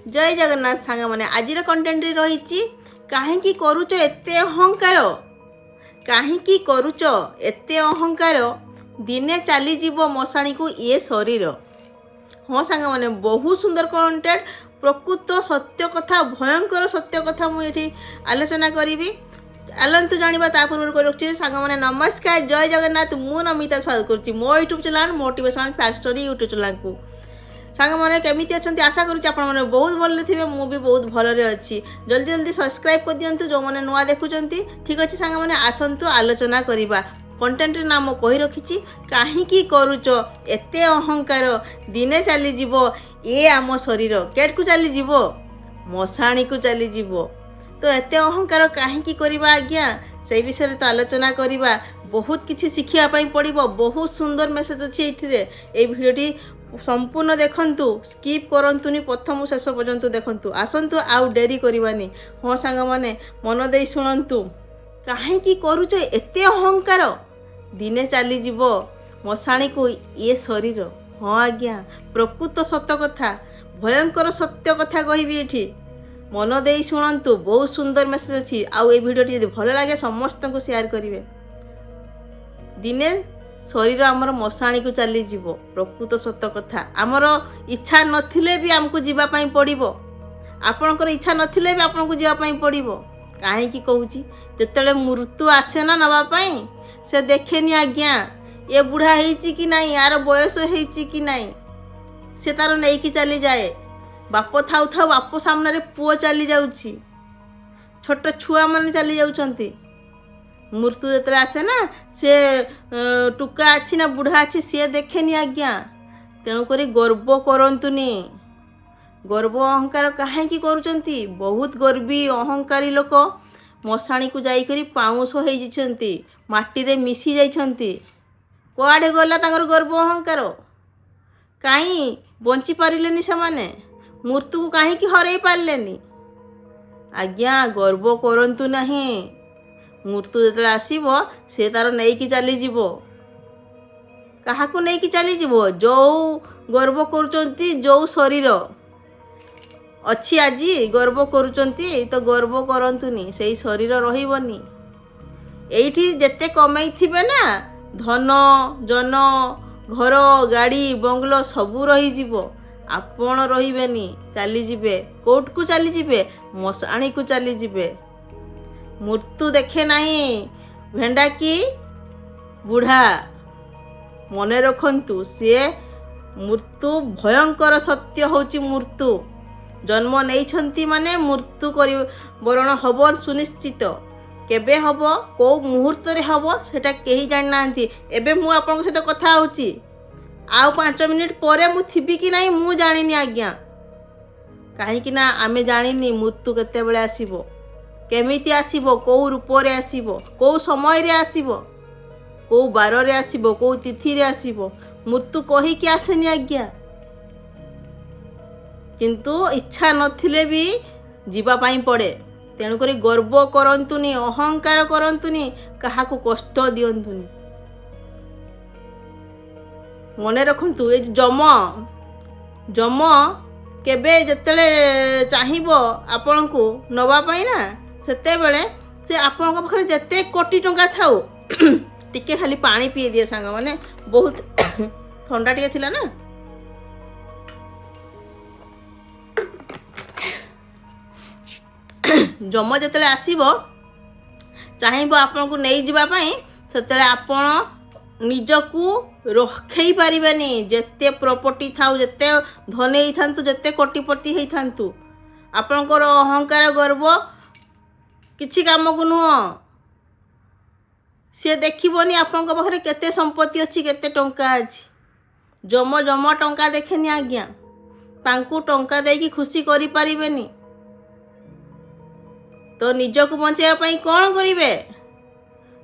जय जगन्नाथ सांग मैंने आज कंटेंट रही कहीं करुच एते अहंकार कहीं करुच एते अहंकार दिने चलीज मशाणी को ये शरीर। हाँ सांग मैंने बहुत सुंदर कंटेंट प्रकृत सत्य कथा भयंकर सत्य कथा मुझे आलोचना करी आलतु जाना ता पूर्व कर रखी सांग मैंने नमस्कार जय जगन्नाथ मु नमिता स्वागत करुँची मो YouTube channel motivational fact story YouTube channel को सांग मैंने केमी अच्छा आशा करुँच आपने बहुत भल थे मु भी बहुत भलरे अच्छी जल्दी जल्दी सब्सक्राइब कर दिंतु जो मैंने नुआ देखुंत ठीक अच्छे सांग मैंने आसतु आलोचना करवा कंटेंट नाम कही रखी कहीं करुच एते अहंकार दिने चलीज ये आम शरीर केट को चलीज मशाणी को चलीज तो एते अहंकार कहीं करवा आज्ञा से विषय तो आलोचना करवा बहुत किसी शिखापी पड़ो बहुत सुंदर मेसेज अच्छी ये भिडियोटी संपूर्ण देखंतु स्किप करंतुनी प्रथम शेष पर्यंत देखंतु आसंतु आउ डेरी करवानी। हाँ सांग माने मन दे शुणंतु कहीं करुच एते अहंकार दिने चलीज मशाणी को ये शरीर। हाँ आज्ञा प्रकृत सत्य कथा भयंकर सत्य कथा कहबी ये मन दे शुणंतु बहुत सुंदर मेसेज अच्छी आउ ये भिडियोटी यदि भल लगे समस्त को शेयर करेंगे। दिने शरीर आमर मशाणी को चलीज प्रकृत सत्य कथा आमर इच्छा नथिले भी आमको जीवाई पड़ो आपणकर इच्छा नथिले भी आपको जीवाई पड़ो कहीं कहूँ जिते मृत्यु आसे ना नवापाई से देखेनी आज्ञा ये बुढ़ा है कि नहीं यार बयस है कि नहीं से तार नहीं चली जाए बाप थाउ थाउ बाप सामने पुओ चली जाऊँगी छोट छुआ मैंने चली जाऊँच मृत्यु जो आसे ना से टुका अच्छी ना बुढ़ा अच्छी सी देखेनी आज्ञा तेणुक गर्व करतुनी गर्व अहंकार कहीं करुँच बहुत गर्वी अहंकारी लोक मशाणी को जाइकरी पाउंस हो माटी रे मिसी जाइछंती कुआडे गला तांगर गर्व अहंकार कहीं बंची पारिलेनी से माने मृत्यु को कहीं हरई पारलेनी आज्ञा गर्व करंतु नहीं मृत्यु जो आसब से तार नहीं चलीज क्या नहीं चलीज जो गर्व करुँच जो शरीर अच्छी आज गर्व करुँच तो गर्व करंतुनी से शरीर रही एठी जेते कमाई थिबे ना धन जन घर गाड़ी बंगलो सबू रही आपण रही चलीजे कोर्ट को चलीजे मशाणी को चलीजे मृत्यु देखे नहीं भेंडा की बुढ़ा मन रखंतु सी मृत्यु भयंकर सत्य होची मृत्यु जन्म नहीं माने मृत्यु वरण हब सुनिश्चित केबे हब को मुहूर्त रे हब सेटा केही जान नांती एबे मु आपन सहित कथा होची आउ 5 मिनिट परे मु थिबी कि नहीं मु जानिनी आज्ञा कहीं कि ना आमे जानिनी मृत्यु केते बेले आसीबो केमिति आसीबो को रूप रे आसीबो को समय रे आसीबो को बार रे आसीबो को तिथि रे आसीबो मृत्यु कही कि आसेनी आज्ञा किंतु इच्छा नथिले भी जीवा पाई पड़े तेणुक गर्व करंतुनी अहंकार करंतुनी कहा कष्ट दियंतुनी मन रखंतु ए जम जम केबे जतले चाहिबो आपन को नवा पाई ना सेते बेले से आपन को पाखरे जते कोटी टंका थाउ टिके खाली पानी पी दिए सांग माने बहुत ठंडा टिके थिला ना जम जिते आसब चाहब आपन को नहीं जावाई से आपण निजकू रखई पारिबानी जेते प्रॉपर्टी थाउ जेते धन ही थांतु जेते कोटिपति ही थांतु आपणकर अहंकार गर्व किछि काम को नुह सी देखबनी आपण पाखे केते संपत्ति अच्छी केते टंका अच्छी जम जम टंका देखेनी आज्ञा तांकू टंका देकी खुशी करि पारिबेनी तो निजक बचाई कौन करेंगे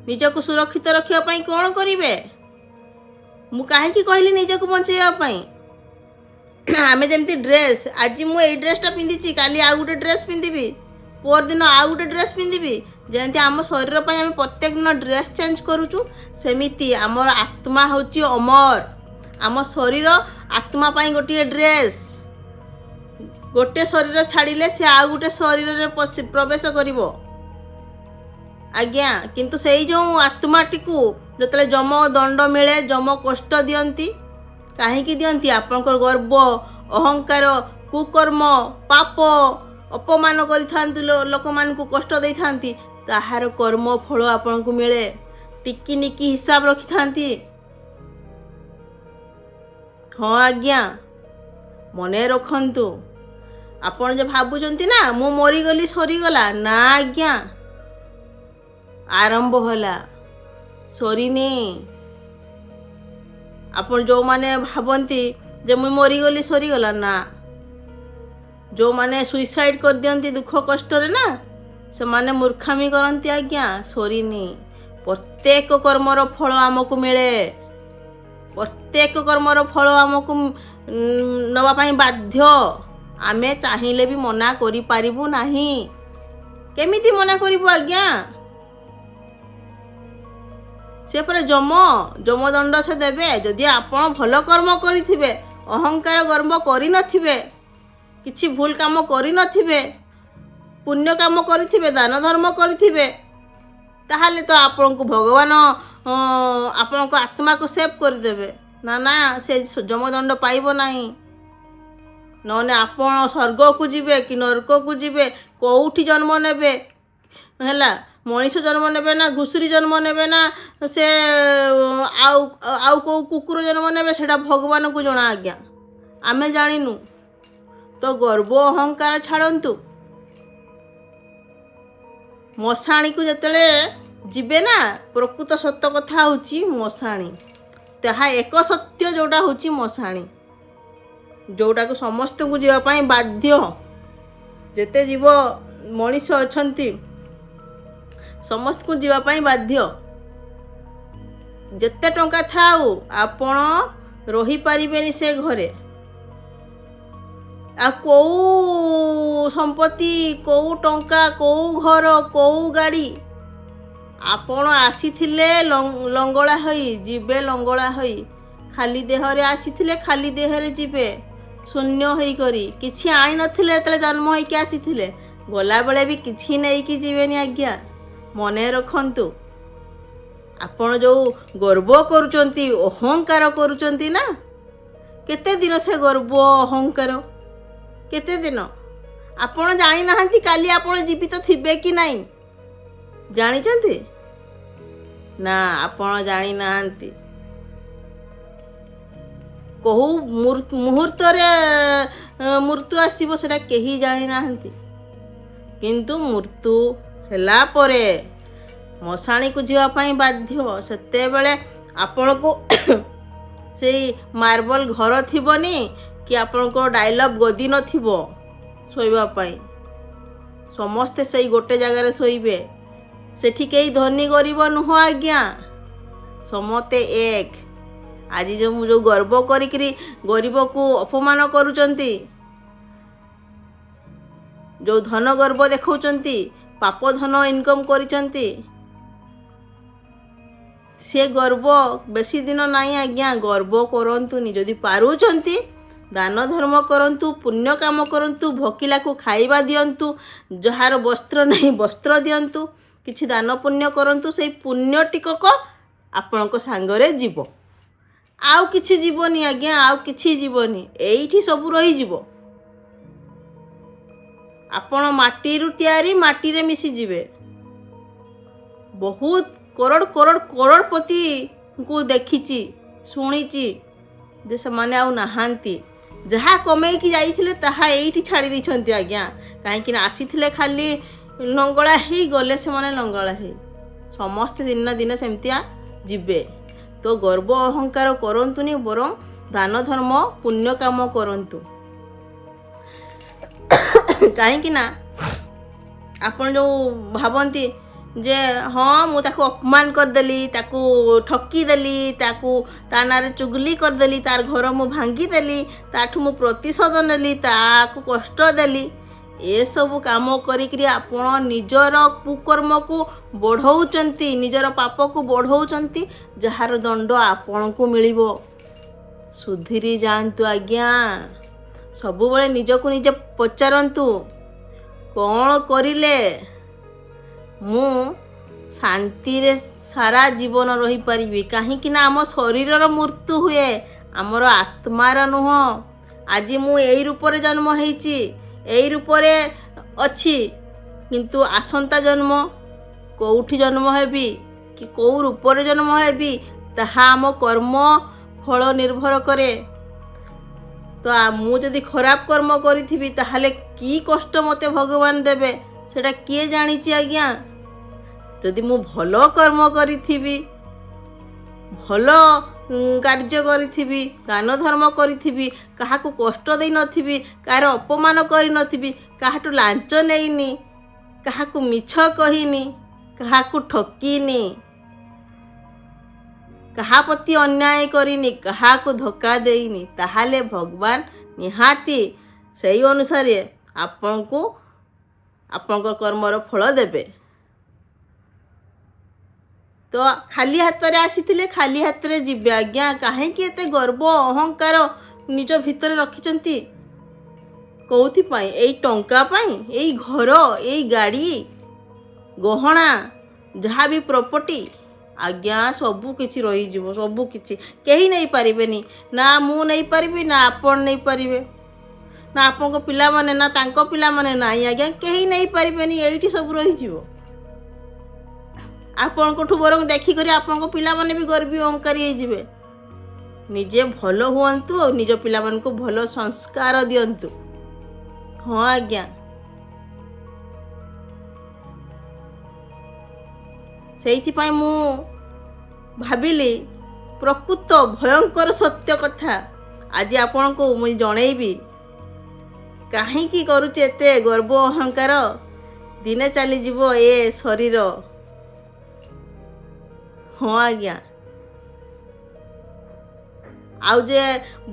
निजक सुरक्षित रखापी कौन करेंगे मु कहीं कहली निजक बचाई आम जमी ड्रेस आज मुझे ड्रेसटा पिंधि काली आउ गोटे ड्रेस पिंधि पर दिन आउ गोटे ड्रेस पिंधि जमी आम शरीर पर आम प्रत्येक दिन ड्रेस चेंज करुचु सेमिति आमर आत्मा होची अमर आम शरीर आत्मा पाई गोटे ड्रेस गोटे शरीर छाड़िले से आउ गोटे शरीर रे प्रवेश करिवो आज्ञा। किंतु से जो आत्माटी को जतले जम दंड मिले जम कष्ट दियंती कहीं दियंती आपनकर गर्व अहंकार कुकर्म पाप अपमान करिथांती लोक मान को कष्ट देई थांती ताहार कर्म फल आपन को मिले टिकी निकी हिसाब रखी थांती। हाँ आज्ञा मने रखंतु आपण जे भाबुचंती ना मु मरीगली सरीगला ना आज्ञा आरंभ होला सरीनी। आपण जो माने भाबंती जे मु मरीगली सरीगला ना जो माने सुइसाइड कर दियंती दुख कष्ट रे ना से माने मूर्खामी करंती आज्ञा सरीनी। प्रत्येक कर्मर फल आमको मिले प्रत्येक कर्मर फल आमको नवा पाई बाध्य आमे चाहिले भी मना करि पारिबु नाही। केमिति मना करिबु आज्ञा से पर जम दंड से देबे जदि आपण भल कर्म करिथिबे अहंकार गर्व करि नथिबे किछि भूल काम करि नथिबे पुण्य काम करिथिबे दान धर्म करिथिबे ताहाले तो आपण को भगवान आपण को आत्मा को सेव कर देबे ना ना से जमदंड पाइब नाही। नने आपण स्वर्ग को जिबे कि नरक को जिबे कोउठी जन्म नेबे हैला मनीष जन्म नेबे ना घुसुरी जन्म नेबे ना से आउ को कुकुर जन्म नेबे सेटा भगवान को जणा आज्ञा आमे जानिनु। तो गर्व अहंकार छाड़ंतु मशाणी को जतले जिबे ना प्रकृत सत्य कथा होची मशाणी ताहा एक सत्य जोटा होची मशाणी जोटा को समस्त को जीवा पाई बाध्य जेते जीव मनीष अछंती समस्त को जीवा पाई बाध्य जेते टंका थाउ आपण रही पारिबेनी से घरे आ को संपत्ति को टंका को घर को गाड़ी आपण आसीथिले लंगड़ा होई जिबे लंगड़ा होई खाली देहरे आसीथिले खाली देहरे जिबे शून्य होई करी किछि आनी नथिले तले जन्म होई के आसीथिले गला बेले भी किछि नै कि जीवेनी आज्ञा मने रखंतु। आपण जो गर्व करूचंती अहंकार करूचंती ना केते दिन से गर्व अहंकार केते दिन आपण जानि नाहंती काली आपण जीवित थिबे कि नाही जानिचंती ना आपण जानि नाहंती कहू मुहूर्त रे मृत्यु आसीबो सेटा केही जानि नाहंती किंतु मृत्यु हेला परे मशाणी को जीवा पाई बाध्य सेते बेले आपण को से मार्बल घर थिबनी कि आपण को डायलॉग गदी नथिबो सोइबा पाई समस्ते सही गोटे जगह रे सोइबे सेठी केही धनी गरीब नुह आज्ञा समते एक। आज जो गर्व करिकरी गरीब को अपमान करूचंती जो धन गर्व देखौचंती पाप धन इनकम करिचंती से गर्व बेसी दिन नाही आज्ञा गर्व करंतुनी जदि पारुचंती दान धर्म करंतु पुण्य काम करंतु भकिला को खाइबा दियंतु जहार वस्त्र नहीं वस्त्र दियंतु किछि दान पुण्य करंतु से पुण्य टिकक आपण को सांगरे जीव आउ किछि जीवनी आज्ञा आउ किछि जीवनी एइठी सब रही जीव आपण माटी रु तयारी माटी रे मिसी जीवे। बहुत करोड़ करोड़ करोड़पति को देखिची शुणीची जे से माने आउ नाहांती जहा कमेई की जाइथिले ताहा एइठी छाड़ी दैछंती आज्ञा काहेकि ना आसीथिले खाली लंगड़ा ही गले से माने लंगड़ा ही समस्त दिन दिन सेमतिया जिबे। तो गर्व अहंकार करंतुनी बरं दान धर्म पुण्य काम करंतु काहेकि ना आपण जो भाबंती जे हाँ मु ताको अपमान करदेली ताको ठकी देली ताको तानारे चुगली करदेली तार घर मु भांगी देली ताठू मु प्रतिशोध नेली ताको कष्ट देली ए सब काम करिकरी आपण निजर कुकर्म को बढ़ौचंती निजर पाप को बढ़ौचंती जहार दंड आपण को मिलिबो। सुधीरी जांतु आज्ञा ସବୁବେଳେ ନିଜକୁ ନିଜେ ପଚାରନ୍ତୁ, କ'ଣ କରିଲେ ମୁଁ ଶାନ୍ତିରେ ସାରା ଜୀବନ ରହିପାରିବି? କାହିଁକି ନା ଆମ ଶରୀରର ମୃତ୍ୟୁ ହୁଏ, ଆମର ଆତ୍ମାର ନୁହଁ। ଆଜି ମୁଁ ଏଇ ରୂପରେ ଜନ୍ମ ହେଇଛି, ଏଇ ରୂପରେ ଅଛି, କିନ୍ତୁ ଆସନ୍ତା ଜନ୍ମ କେଉଁଠି ଜନ୍ମ ହେବି କି କେଉଁ ରୂପରେ ଜନ୍ମ ହେବି ତାହା ଆମ କର୍ମ ଫଳ ନିର୍ଭର କରେ। ତ ମୁଁ ଯଦି ଖରାପ କର୍ମ କରିଥିବି ତାହେଲେ କି କଷ୍ଟ ମୋତେ ଭଗବାନ ଦେବେ ସେଟା କିଏ ଜାଣିଛି ଆଜ୍ଞା। ଯଦି ମୁଁ ଭଲ କର୍ମ କରିଥିବି, ଭଲ କାର୍ଯ୍ୟ କରିଥିବି, ଦାନ ଧର୍ମ କରିଥିବି, କାହାକୁ କଷ୍ଟ ଦେଇନଥିବି, କାହାର ଅପମାନ କରିନଥିବି, କାହାଠୁ ଲାଞ୍ଚ ନେଇନି, କାହାକୁ ମିଛ କହିନି, କାହାକୁ ଠକିନି, କାହା ପ୍ରତି ଅନ୍ୟାୟ କରିନି, କାହାକୁ ଧୋକା ଦେଇନି, ତାହେଲେ ଭଗବାନ ନିହାତି ସେଇ ଅନୁସାରେ ଆପଣଙ୍କୁ ଆପଣଙ୍କ କର୍ମର ଫଳ ଦେବେ। ତ ଖାଲି ହାତରେ ଆସିଥିଲେ ଖାଲି ହାତରେ ଯିବେ ଆଜ୍ଞା। କାହିଁକି ଏତେ ଗର୍ବ ଅହଙ୍କାର ନିଜ ଭିତରେ ରଖିଛନ୍ତି? କେଉଁଥିପାଇଁ? ଏଇ ଟଙ୍କା ପାଇଁ, ଏଇ ଘର, ଏଇ ଗାଡ଼ି, ଗହଣା, ଯାହା ବି ପ୍ରପର୍ଟି ଆଜ୍ଞା ସବୁ କିଛି ରହିଯିବ। ସବୁ କିଛି କେହି ନେଇପାରିବେନି। ନା ମୁଁ ନେଇପାରିବି, ନା ଆପଣ ନେଇପାରିବେ, ନା ଆପଣଙ୍କ ପିଲାମାନେ, ନା ତାଙ୍କ ପିଲାମାନେ। ନାହିଁ ଆଜ୍ଞା, କେହି ନେଇପାରିବେନି। ଏଇଠି ସବୁ ରହିଯିବ। ଆପଣଙ୍କଠୁ ବରଂ ଦେଖିକରି ଆପଣଙ୍କ ପିଲାମାନେ ବି ଗର୍ବୀ ଅହଙ୍କାରୀ ହେଇଯିବେ। ନିଜେ ଭଲ ହୁଅନ୍ତୁ ଆଉ ନିଜ ପିଲାମାନଙ୍କୁ ଭଲ ସଂସ୍କାର ଦିଅନ୍ତୁ। ହଁ ଆଜ୍ଞା, ସେଇଥିପାଇଁ ମୁଁ ଭାବିଲି ପ୍ରକୃତ ଭୟଙ୍କର ସତ୍ୟ କଥା ଆଜି ଆପଣଙ୍କୁ ମୁଁ ଜଣେଇବି। କାହିଁକି କରୁଛୁ ଏତେ ଗର୍ବ ଅହଙ୍କାର? ଦିନେ ଚାଲିଯିବ ଏ ଶରୀର। ହଁ ଆଜ୍ଞା, ଆଉ ଯେ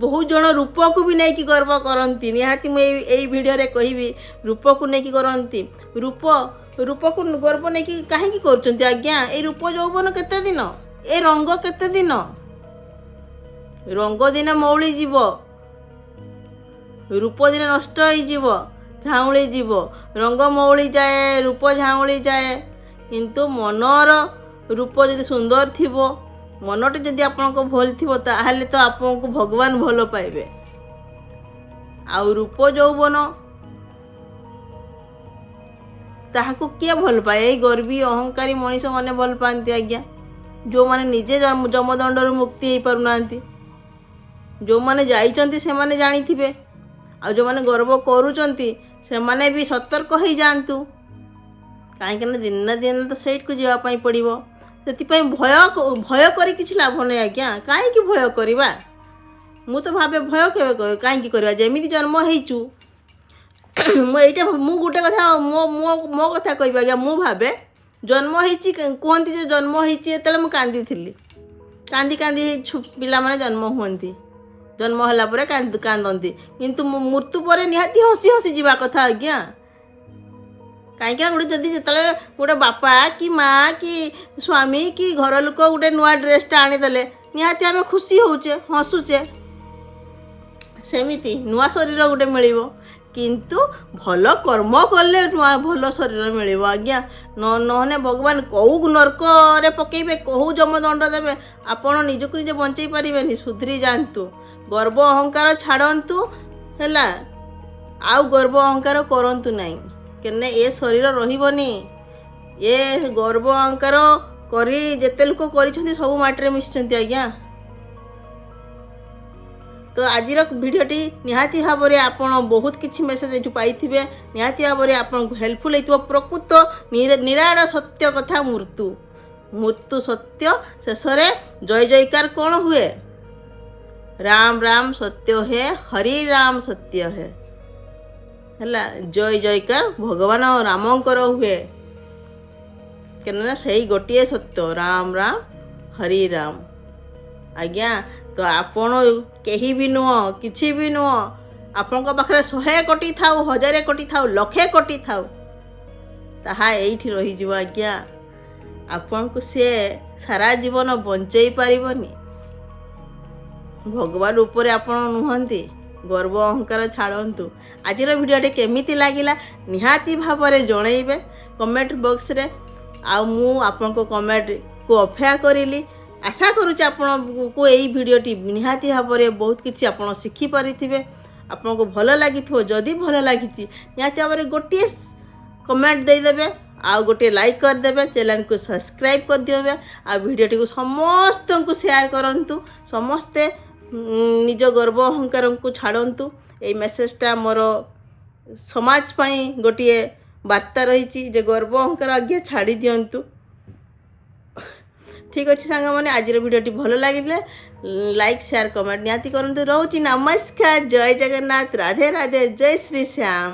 ବହୁତ ଜଣ ରୂପକୁ ବି ନେଇକି ଗର୍ବ କରନ୍ତି। ନିହାତି ମୁଁ ଏଇ ଭିଡ଼ିଓରେ କହିବି, ରୂପକୁ ନେଇକି କରନ୍ତି। ରୂପକୁ ଗର୍ବ ନେଇକି କାହିଁକି କରୁଛନ୍ତି ଆଜ୍ଞା? ଏଇ ରୂପ ଯୌବନ କେତେ ଦିନ? ଏ ରଙ୍ଗ କେତେ ଦିନ? ରଙ୍ଗ ଦିନେ ମଉଳି ଯିବ, ରୂପ ଦିନେ ନଷ୍ଟ ହେଇଯିବ, ଝାଉଁଳି ଯିବ। ରଙ୍ଗ ମଉଳି ଯାଏ, ରୂପ ଝାଉଁଳି ଯାଏ, କିନ୍ତୁ ମନର ରୂପ ଯଦି ସୁନ୍ଦର ଥିବ, ମନଟି ଯଦି ଆପଣଙ୍କ ଭଲ ଥିବ, ତାହେଲେ ତ ଆପଣଙ୍କୁ ଭଗବାନ ଭଲ ପାଇବେ। ଆଉ ରୂପ ଯୌବନ ତାହାକୁ କିଏ ଭଲ ପାଏ? ଏଇ ଗର୍ବୀ ଅହଙ୍କାରୀ ମଣିଷ ମାନେ ଭଲ ପାଆନ୍ତି ଆଜ୍ଞା। ଯେଉଁମାନେ ନିଜେ ଯମଦଣ୍ଡରୁ ମୁକ୍ତି ହେଇପାରୁନାହାନ୍ତି। ଯେଉଁମାନେ ଯାଇଛନ୍ତି ସେମାନେ ଜାଣିଥିବେ। ଆଉ ଯେଉଁମାନେ ଗର୍ବ କରୁଛନ୍ତି ସେମାନେ ବି ସତର୍କ ହେଇଯାଆନ୍ତୁ। କାହିଁକି ନା ଦିନେ ନା ଦିନେ ତ ସେଇଠିକୁ ଯିବା ପାଇଁ ପଡ଼ିବ। ସେଥିପାଇଁ ଭୟ କରି କିଛି ଲାଭ ନାହିଁ ଆଜ୍ଞା। କାହିଁକି ଭୟ କରିବା? ମୁଁ ତ ଭାବେ ଭୟ କେବେ କାହିଁକି କରିବା? ଯେମିତି ଜନ୍ମ ହେଇଛୁ, ମୁଁ ଗୋଟେ କଥା ମୋ କଥା କହିବି ଆଜ୍ଞା। ମୁଁ ଭାବେ ଜନ୍ମ ହେଇଛି, କୁହନ୍ତି ଯେ ଜନ୍ମ ହେଇଛି ଯେତେବେଳେ ମୁଁ କାନ୍ଦିଥିଲି। କାନ୍ଦି ପିଲାମାନେ ଜନ୍ମ ହୁଅନ୍ତି, ଜନ୍ମ ହେଲା ପରେ କାନ୍ଦନ୍ତି, କିନ୍ତୁ ମୃତ୍ୟୁ ପରେ ନିହାତି ହସି ହସି ଯିବା କଥା ଆଜ୍ଞା। କାହିଁକିନା ଯଦି ଯେତେବେଳେ ଗୋଟେ ବାପା କି ମାଆ କି ସ୍ୱାମୀ କି ଘର ଲୋକ ଗୋଟେ ନୂଆ ଡ୍ରେସ୍ଟା ଆଣିଦେଲେ ନିହାତି ଆମେ ଖୁସି ହେଉଛେ, ହସୁଛେ। ସେମିତି ନୂଆ ଶରୀର ଗୋଟେ ମିଳିବ, କିନ୍ତୁ ଭଲ କର୍ମ କଲେ ନୂଆ ଭଲ ଶରୀର ମିଳିବ ଆଜ୍ଞା। ନହେଲେ ଭଗବାନ କେଉଁ ନର୍କରେ ପକେଇବେ, କେଉଁ ଯମଦଣ୍ଡ ଦେବେ, ଆପଣ ନିଜକୁ ନିଜେ ବଞ୍ଚେଇ ପାରିବେନି। ସୁଧୁରି ଯାଆନ୍ତୁ, ଗର୍ବ ଅହଙ୍କାର ଛାଡ଼ନ୍ତୁ ହେଲା। ଆଉ ଗର୍ବ ଅହଙ୍କାର କରନ୍ତୁ ନାହିଁ, କେନେ ଏ ଶରୀର ରହିବନି। ଏ ଗର୍ବ ଅହଙ୍କାର କରି ଯେତେ ଲୋକ କରିଛନ୍ତି ସବୁ ମାଟିରେ ମିଶିଛନ୍ତି ଆଜ୍ଞା। ତ ଆଜିର ଭିଡ଼ିଓଟି ନିହାତି ଭାବରେ ଆପଣ ବହୁତ କିଛି ମେସେଜ୍ ଏଠୁ ପାଇଥିବେ। ନିହାତି ଭାବରେ ଆପଣଙ୍କୁ ହେଲ୍ପଫୁଲ୍ ହେଇଥିବ। ପ୍ରକୃତ ନିରାଟ ସତ୍ୟ କଥା ମୃତ୍ୟୁ ସତ୍ୟ। ଶେଷରେ ଜୟ ଜୟକାର କ'ଣ ହୁଏ? ରାମ ରାମ ସତ୍ୟ ହେ, ହରି ରାମ ସତ୍ୟ ହେ, ହେଲା। ଜୟ ଜୟକାର ଭଗବାନ ରାମଙ୍କର ହୁଏ, କେନନା ସେଇ ଗୋଟିଏ ସତ୍ୟ, ରାମ ରାମ ହରି ରାମ ଆଜ୍ଞା। ତ ଆପଣ କେହି ବି ନୁହଁ, କିଛି ବି ନୁହଁ। ଆପଣଙ୍କ ପାଖରେ 100 କୋଟି ଥାଉ, 1000 କୋଟି ଥାଉ, 1,00,000 କୋଟି ଥାଉ, ତାହା ଏଇଠି ରହିଯିବ ଆଜ୍ଞା। ଆପଣଙ୍କୁ ସିଏ ସାରା ଜୀବନ ବଞ୍ଚେଇ ପାରିବନି। ଭଗବାନ ଉପରେ ଆପଣ ନୁହନ୍ତି। ଗର୍ବ ଅହଙ୍କାର ଛାଡ଼ନ୍ତୁ। ଆଜିର ଭିଡ଼ିଓଟି କେମିତି ଲାଗିଲା ନିହାତି ଭାବରେ ଜଣେଇବେ କମେଣ୍ଟ ବକ୍ସରେ। ଆଉ ମୁଁ ଆପଣଙ୍କ କମେଣ୍ଟକୁ ଅପେକ୍ଷା କରିଲି। ଆଶା କରୁଛି ଆପଣଙ୍କୁ ଏଇ ଭିଡ଼ିଓଟି ନିହାତି ଭାବରେ ବହୁତ କିଛି ଆପଣ ଶିଖିପାରିଥିବେ। ଆପଣଙ୍କୁ ଭଲ ଲାଗିଥିବ। ଯଦି ଭଲ ଲାଗିଛି ନିହାତି ଭାବରେ ଗୋଟିଏ କମେଣ୍ଟ ଦେଇଦେବେ, ଆଉ ଗୋଟିଏ ଲାଇକ୍ କରିଦେବେ, ଚ୍ୟାନେଲକୁ ସବସ୍କ୍ରାଇବ୍ କରିଦେବେ, ଆଉ ଭିଡ଼ିଓଟିକୁ ସମସ୍ତଙ୍କୁ ସେୟାର କରନ୍ତୁ। ସମସ୍ତେ ନିଜ ଗର୍ବ ଅହଙ୍କାରକୁ ଛାଡ଼ନ୍ତୁ। ଏଇ ମେସେଜଟା ମୋର ସମାଜ ପାଇଁ ଗୋଟିଏ ବାର୍ତ୍ତା ରହିଛି ଯେ ଗର୍ବ ଅହଙ୍କାର ଆଜ୍ଞା ଛାଡ଼ି ଦିଅନ୍ତୁ। ଠିକ୍ ଅଛି ସାଙ୍ଗମାନେ, ଆଜିର ଭିଡ଼ିଓଟି ଭଲ ଲାଗିଲେ ଲାଇକ୍ ସେୟାର କମେଣ୍ଟ ନିହାତି କରନ୍ତୁ। ରହୁଛି ନମସ୍କାର, ଜୟ ଜଗନ୍ନାଥ, ରାଧେ ରାଧେ, ଜୟ ଶ୍ରୀ ଶ୍ୟାମ।